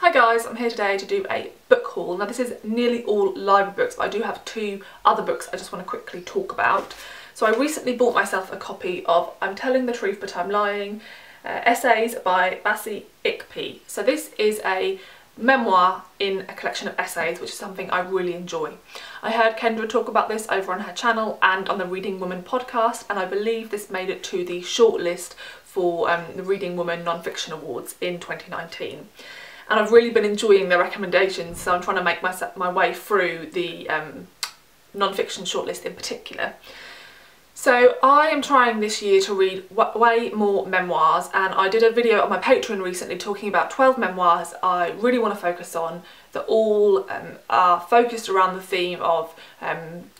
Hi guys, I'm here today to do a book haul. Now this is nearly all library books, but I do have two other books I just want to quickly talk about. So I recently bought myself a copy of I'm Telling the Truth But I'm Lying, essays by Bassey, Ikpi. So this is a memoir in a collection of essays, which is something I really enjoy. I heard Kendare talk about this over on her channel and on the Reading Woman podcast, and I believe this made it to the shortlist for the Reading Woman Non-Fiction Awards in 2019. And I've really been enjoying the recommendations, so I'm trying to make my way through the non-fiction shortlist in particular. So I am trying this year to read way more memoirs, and I did a video on my Patreon recently talking about 12 memoirs I really want to focus on that all are focused around the theme of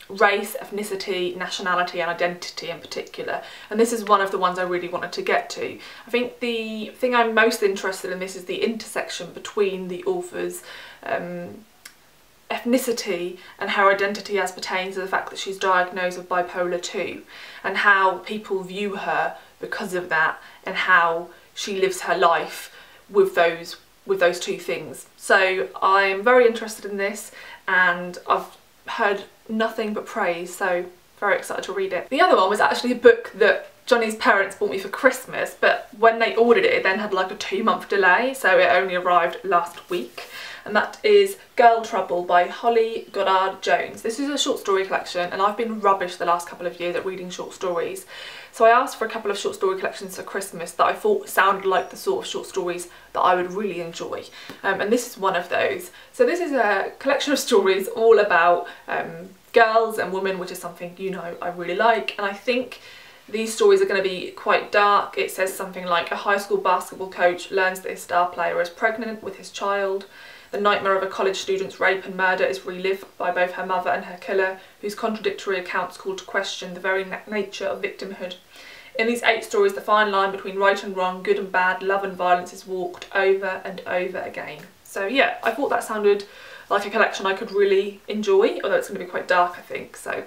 race, ethnicity, nationality and identity in particular, and this is one of the ones I really wanted to get to. I think the thing I'm most interested in this is the intersection between the author's ethnicity and her identity as pertains to the fact that she's diagnosed with bipolar 2 and how people view her because of that and how she lives her life with those two things. So I'm very interested in this and I've heard nothing but praise, so very excited to read it. The other one was actually a book that Johnny's parents bought me for Christmas, but when they ordered it, it then had like a 2-month delay, so it only arrived last week. And that is Girl Trouble by Holly Goddard Jones. This is a short story collection, and I've been rubbish the last couple of years at reading short stories. So I asked for a couple of short story collections for Christmas that I thought sounded like the sort of short stories that I would really enjoy. And this is one of those. So this is a collection of stories all about girls and women, which is something, you know, I really like. And I think these stories are going to be quite dark. It says something like a high school basketball coach learns that his star player is pregnant with his child. The nightmare of a college student's rape and murder is relived by both her mother and her killer, whose contradictory accounts call to question the very nature of victimhood. In these 8 stories, the fine line between right and wrong, good and bad, love and violence is walked over and over again. So yeah, I thought that sounded like a collection I could really enjoy, although it's going to be quite dark, I think. So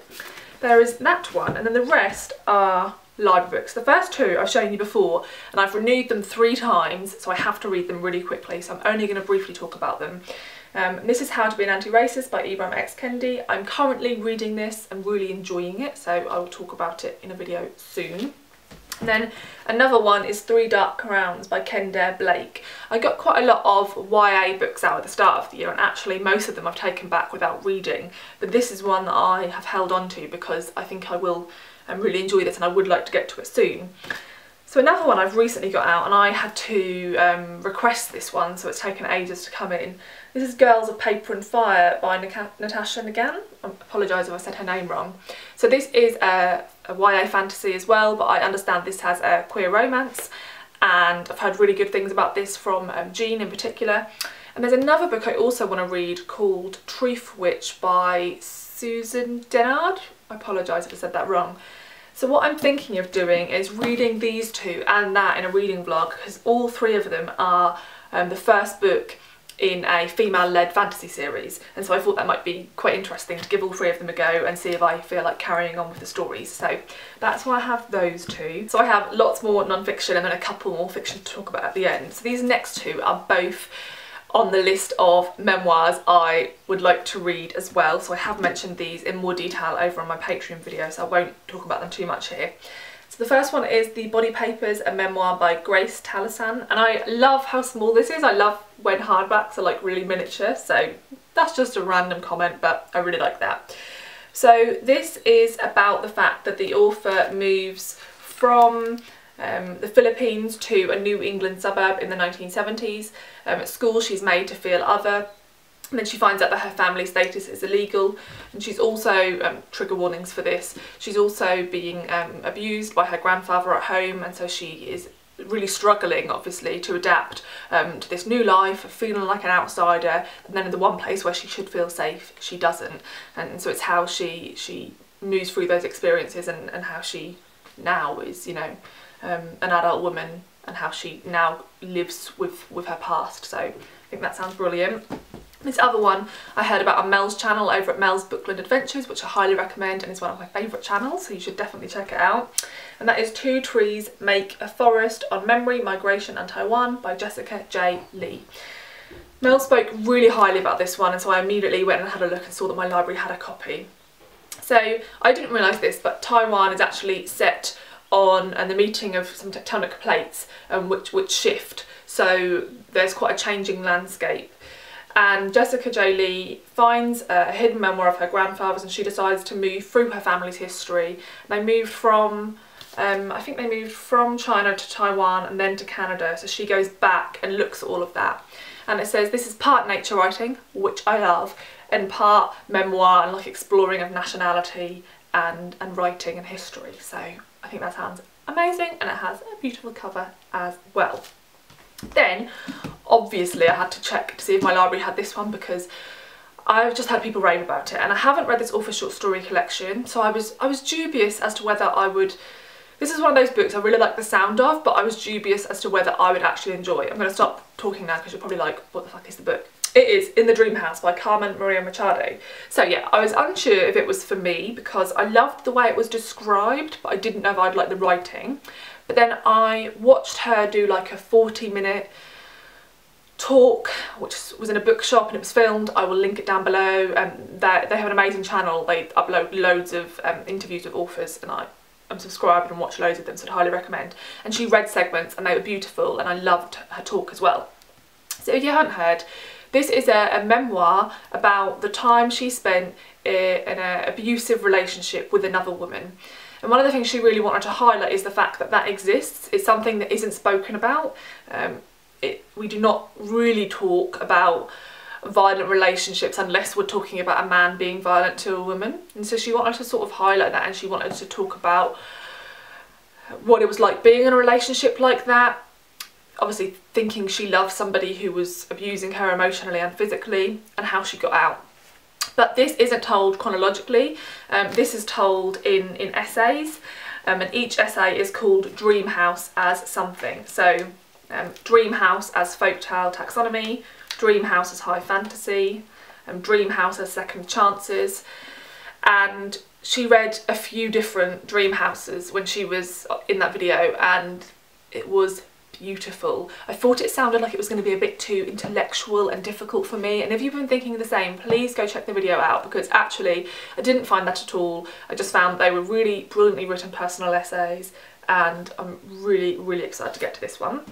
there is that one, and then the rest are library books. The first 2 I've shown you before, and I've renewed them 3 times, so I have to read them really quickly, so I'm only going to briefly talk about them. This is How to Be an Anti-Racist by Ibram x Kendi. I'm currently reading this and really enjoying it, so I will talk about it in a video soon. And then another one is 3 Dark Crowns by Kendare Blake. I got quite a lot of YA books out at the start of the year, and actually most of them I've taken back without reading, but this is one that I have held on to because I think I will really enjoy this and I would like to get to it soon. So another one I've recently got out, and I had to request this one, so it's taken ages to come in. This is Girls of Paper and Fire by Natasha Ngan. I apologise if I said her name wrong. So this is a YA fantasy as well, but I understand this has a queer romance, and I've heard really good things about this from Jean in particular. And there's another book I also want to read called Truth Witch by Uzodinma. I apologise if I said that wrong. So what I'm thinking of doing is reading these 2 and that in a reading vlog, because all 3 of them are the first book in a female-led fantasy series, and so I thought that might be quite interesting to give all 3 of them a go and see if I feel like carrying on with the stories. So that's why I have those 2. So I have lots more non-fiction and then a couple more fiction to talk about at the end. So these next 2 are both on the list of memoirs I would like to read as well, so I have mentioned these in more detail over on my Patreon video, so I won't talk about them too much here. So the first one is The Body Papers, a memoir by Grace Talusan, and I love how small this is. I love when hardbacks are like really miniature, so that's just a random comment, but I really like that. So this is about the fact that the author moves from the Philippines to a New England suburb in the 1970s. At school she's made to feel other, and then she finds out that her family status is illegal, and she's also, trigger warnings for this, she's also being abused by her grandfather at home, and so she is really struggling obviously to adapt to this new life, feeling like an outsider, and then in the one place where she should feel safe she doesn't, and so it's how she moves through those experiences and how she now is, you know, an adult woman, and how she now lives with her past. So I think that sounds brilliant. This other one I heard about on Mel's channel over at Mel's Bookland Adventures, which I highly recommend, and is one of my favourite channels, so you should definitely check it out. And that is 2 Trees Make a Forest on Memory, Migration and Taiwan by Jessica J. Lee. Mel spoke really highly about this one, and so I immediately went and had a look and saw that my library had a copy. So I didn't realise this, but Taiwan is actually set on the meeting of some tectonic plates which shift, so there's quite a changing landscape. And Jessica J. Lee finds a hidden memoir of her grandfather's, and she decides to move through her family's history. They moved from, I think they moved from China to Taiwan and then to Canada, so she goes back and looks at all of that. And it says this is part nature writing, which I love, and part memoir and like exploring of nationality and writing and history. So I think that sounds amazing, and it has a beautiful cover as well. Then obviously I had to check to see if my library had this one, because I've just had people rave about it, and I haven't read this author short story collection, so I was dubious as to whether I would. This is one of those books I really like the sound of, but I was dubious as to whether I would actually enjoy it. I'm going to stop talking now because you're probably like, what the fuck is the book? It is In the Dream House by Carmen Machado. So yeah, I was unsure if it was for me because I loved the way it was described, but I didn't know if I'd like the writing. But then I watched her do like a 40-minute talk, which was in a bookshop, and it was filmed. I will link it down below. They have an amazing channel. They upload loads of interviews with authors, and I'm subscribed and watch loads of them, so I'd highly recommend. And she read segments and they were beautiful, and I loved her talk as well. So if you haven't heard, this is a memoir about the time she spent in an abusive relationship with another woman. And one of the things she really wanted to highlight is the fact that that exists. It's something that isn't spoken about. We do not really talk about violent relationships unless we're talking about a man being violent to a woman. And so she wanted to sort of highlight that, and she wanted to talk about what it was like being in a relationship like that. Obviously thinking she loved somebody who was abusing her emotionally and physically, and how she got out. But this isn't told chronologically. This is told in essays, and each essay is called Dream House as something. So Dream House as folktale taxonomy, Dream House as high fantasy, Dream House as second chances. And she read a few different dream houses when she was in that video, and it was beautiful. I thought it sounded like it was going to be a bit too intellectual and difficult for me, and if you've been thinking the same, please go check the video out, because actually I didn't find that at all. I just found they were really brilliantly written personal essays, and I'm really excited to get to this one.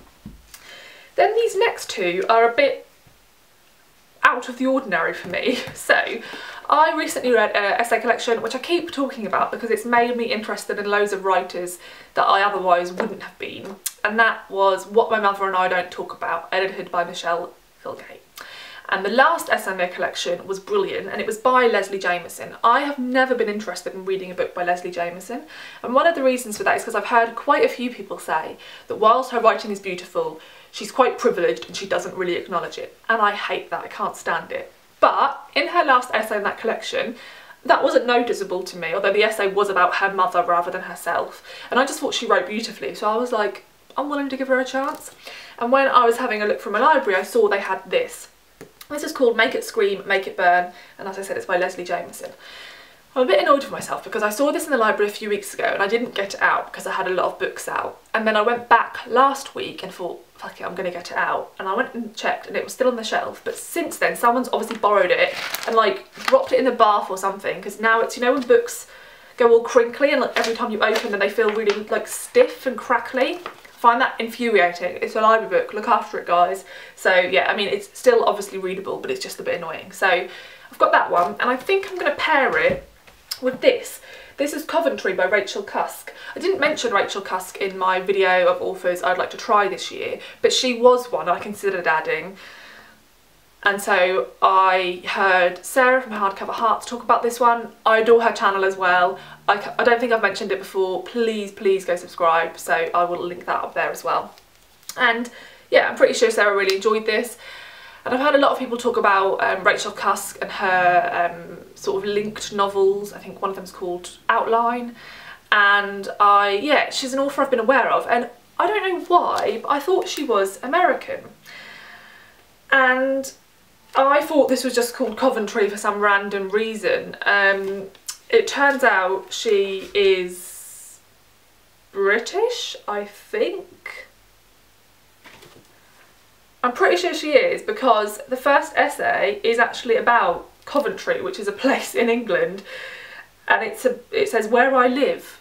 Then these next two are a bit out of the ordinary for me. So I recently read an essay collection which I keep talking about because it's made me interested in loads of writers that I otherwise wouldn't have been, and that was What My Mother and I Don't Talk About, edited by Michelle Filgate. And the last essay in their collection was brilliant, and it was by Leslie Jamison. I have never been interested in reading a book by Leslie Jamison, and one of the reasons for that is because I've heard quite a few people say that whilst her writing is beautiful, she's quite privileged and she doesn't really acknowledge it. And I hate that, I can't stand it. But in her last essay in that collection, that wasn't noticeable to me, although the essay was about her mother rather than herself. And I just thought she wrote beautifully, so I was like, I'm willing to give her a chance. And when I was having a look from my library, I saw they had this. This is called Make It Scream, Make It Burn, and as I said, it's by Leslie Jamison. I'm a bit annoyed with myself because I saw this in the library a few weeks ago and I didn't get it out because I had a lot of books out. And then I went back last week and thought, fuck it, I'm going to get it out. And I went and checked and it was still on the shelf. But since then, someone's obviously borrowed it and like dropped it in the bath or something, because now it's, you know, when books go all crinkly and like every time you open them they feel really like stiff and crackly. I find that infuriating. It's a library book, look after it, guys. So yeah, I mean, it's still obviously readable, but it's just a bit annoying. So I've got that one, and I think I'm going to pair it with this. This is Coventry by Rachel Cusk. I didn't mention Rachel Cusk in my video of authors I'd like to try this year, but she was one I considered adding. And so I heard Sarah from Hardcover Hearts talk about this one. I adore her channel as well. I don't think I've mentioned it before. Please go subscribe. So I will link that up there as well. And yeah, I'm pretty sure Sarah really enjoyed this. And I've heard a lot of people talk about Rachel Cusk and her sort of linked novels. I think one of them is called Outline. And yeah, she's an author I've been aware of. And I don't know why, but I thought she was American. And I thought this was just called Coventry for some random reason. It turns out she is British, I think. I'm pretty sure she is, because the first essay is actually about Coventry, which is a place in England, and it says where I live.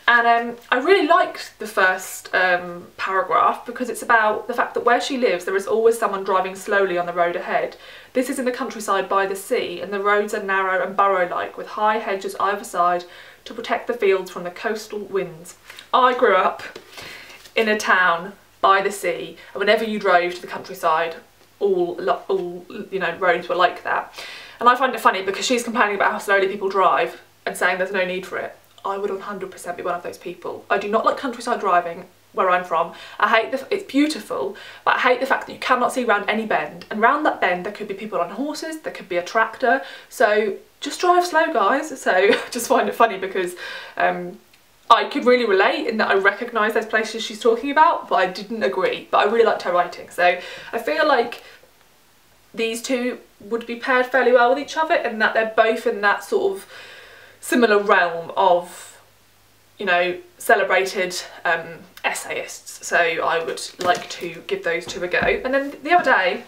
And I really liked the first paragraph, because it's about the fact that where she lives there is always someone driving slowly on the road ahead. This is in the countryside by the sea, and the roads are narrow and burrow-like, with high hedges either side to protect the fields from the coastal winds. I grew up in a town by the sea, and whenever you drove to the countryside, all you know, roads were like that. And I find it funny because she's complaining about how slowly people drive and saying there's no need for it. I would 100% be one of those people. I do not like countryside driving where I'm from. I hate it's beautiful, but I hate the fact that you cannot see round any bend, and round that bend there could be people on horses, there could be a tractor, so just drive slow, guys. So I just find it funny because I could really relate in that I recognise those places she's talking about, but I didn't agree. But I really liked her writing, so I feel like these two would be paired fairly well with each other, and that they're both in that sort of similar realm of, you know, celebrated essayists. So I would like to give those two a go. And then the other day,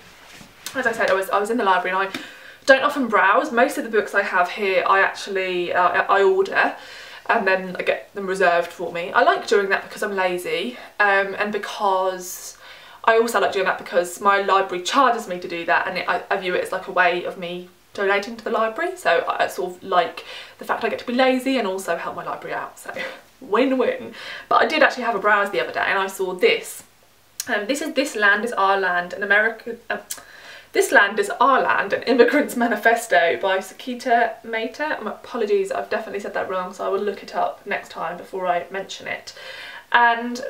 as I said, I was in the library, and I don't often browse. Most of the books I have here I actually I order, and then I get them reserved for me. I like doing that because I'm lazy, and because I also like doing that because my library charges me to do that, and I view it as like a way of me donating to the library. So I sort of like the fact I get to be lazy and also help my library out, so win-win. But I did actually have a browse the other day, and I saw this. This is This Land Is Our Land, an American... This Land Is Our Land, an Immigrant's Manifesto by Suketu Mehta. My apologies, I've definitely said that wrong, so I will look it up next time before I mention it. And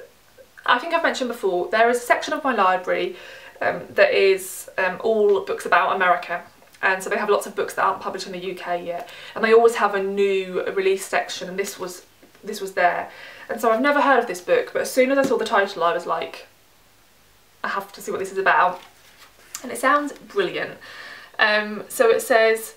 I think I've mentioned before, there is a section of my library that is all books about America. And so they have lots of books that aren't published in the UK yet, and they always have a new release section, and this was there. And so I've never heard of this book, but as soon as I saw the title I was like, I have to see what this is about. And it sounds brilliant. So it says,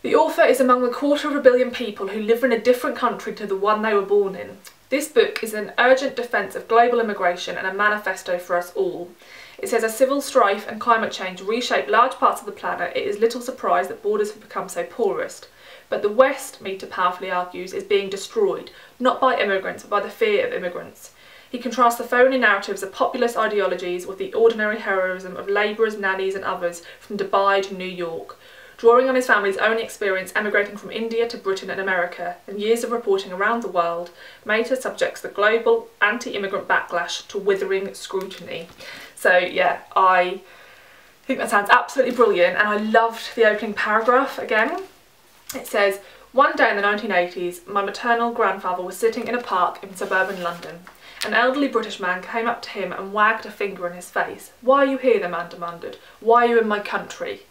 the author is among the 250 million people who live in a different country to the one they were born in. This book is an urgent defence of global immigration and a manifesto for us all. It says, as civil strife and climate change reshape large parts of the planet, it is little surprise that borders have become so porous. But the West, Mehta powerfully argues, is being destroyed, not by immigrants, but by the fear of immigrants. He contrasts the phony narratives of populist ideologies with the ordinary heroism of labourers, nannies and others from Dubai to New York. Drawing on his family's own experience emigrating from India to Britain and America, and years of reporting around the world, Mehta subjects the global anti-immigrant backlash to withering scrutiny. So yeah, I think that sounds absolutely brilliant, and I loved the opening paragraph again. It says, one day in the 1980s, my maternal grandfather was sitting in a park in suburban London. An elderly British man came up to him and wagged a finger in his face. Why are you here, the man demanded. Why are you in my country?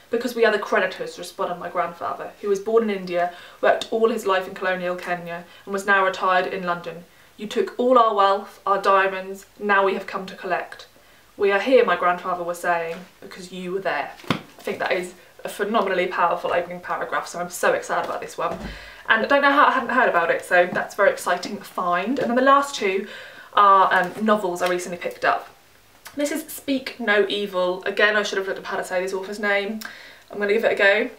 Because we are the creditors, responded my grandfather, who was born in India, worked all his life in colonial Kenya, and was now retired in London. You took all our wealth, our diamonds, now we have come to collect. We are here, my grandfather was saying, because you were there. I think that is a phenomenally powerful opening paragraph, so I'm so excited about this one. And I don't know how I hadn't heard about it, so that's a very exciting find. And then the last two are novels I recently picked up. This is Speak No Evil. Again, I should have looked up how to say this author's name. I'm going to give it a go.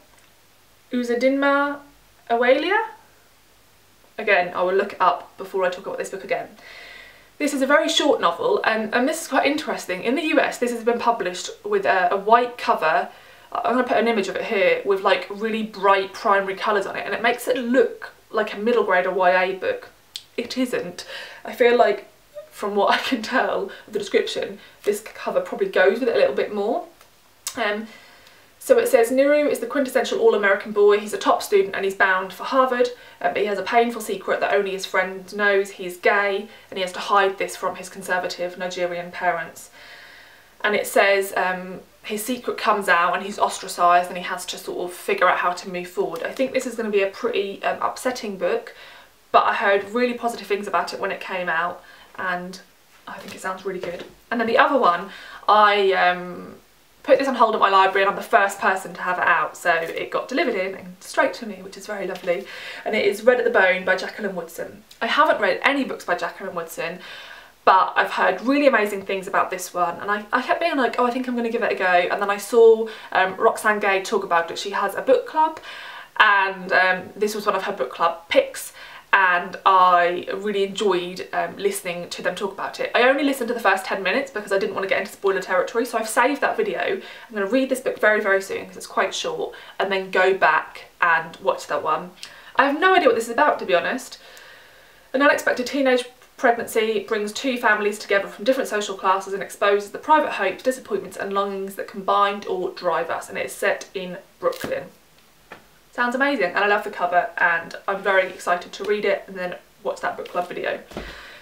Uzodinma Iweala? Again, I will look it up before I talk about this book again. This is a very short novel, and this is quite interesting. In the US, this has been published with a white cover. I'm going to put an image of it here with like really bright primary colours on it, and it makes it look like a middle grader YA book. It isn't. I feel like, from what I can tell of the description, this cover probably goes with it a little bit more. So it says, Niru is the quintessential all-American boy. He's a top student and he's bound for Harvard, but he has a painful secret that only his friend knows. He's gay, and he has to hide this from his conservative Nigerian parents. And it says his secret comes out and he's ostracised, and he has to sort of figure out how to move forward. I think this is going to be a pretty upsetting book, but I heard really positive things about it when it came out, and I think it sounds really good. And then the other one, I put this on hold at my library, and I'm the first person to have it out, so it got delivered in and straight to me, which is very lovely. And it is Red at the Bone by Jacqueline Woodson. I haven't read any books by Jacqueline Woodson. but I've heard really amazing things about this one, and I kept being like, oh, I think I'm going to give it a go. And then I saw Roxane Gay talk about it. She has a book club, and this was one of her book club picks, and I really enjoyed listening to them talk about it. I only listened to the first 10 minutes because I didn't want to get into spoiler territory, so I've saved that video. I'm going to read this book very, very soon because it's quite short, and then go back and watch that one. I have no idea what this is about, to be honest. An unexpected teenage pregnancy brings two families together from different social classes and exposes the private hopes, disappointments and longings that combine or drive us, and it is set in Brooklyn. Sounds amazing, and I love the cover, and I'm very excited to read it and then watch that book club video.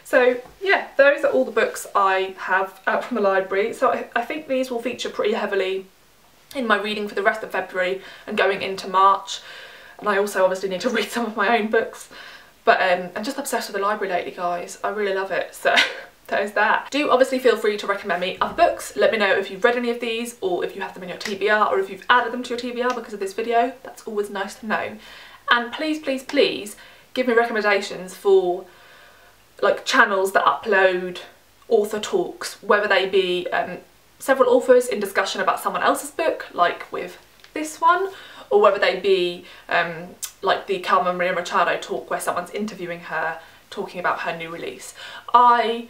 So yeah, those are all the books I have out from the library. So I think these will feature pretty heavily in my reading for the rest of February and going into March. And I also obviously need to read some of my own books. But I'm just obsessed with the library lately, guys. I really love it, so there's that. Do obviously feel free to recommend me other books. Let me know if you've read any of these, or if you have them in your TBR, or if you've added them to your TBR because of this video. That's always nice to know. And please, please, please give me recommendations for like channels that upload author talks, whether they be several authors in discussion about someone else's book, like with this one, or whether they be like the Carmen Machado talk where someone's interviewing her, talking about her new release. I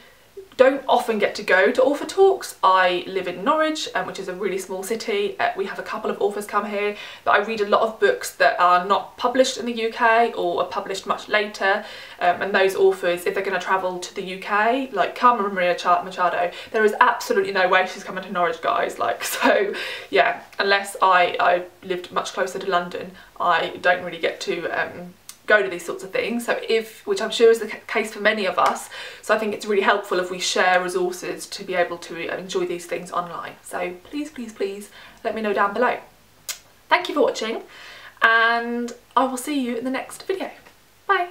don't often get to go to author talks. I live in Norwich, which is a really small city. We have a couple of authors come here, but I read a lot of books that are not published in the UK or are published much later. And those authors, if they're going to travel to the UK, like Carmen Machado, there is absolutely no way she's coming to Norwich, guys. Like, so yeah, unless I lived much closer to London, I don't really get to go to these sorts of things. So which I'm sure is the case for many of us, so I think it's really helpful if we share resources to be able to enjoy these things online. So please, please, please let me know down below. Thank you for watching, and I will see you in the next video. Bye.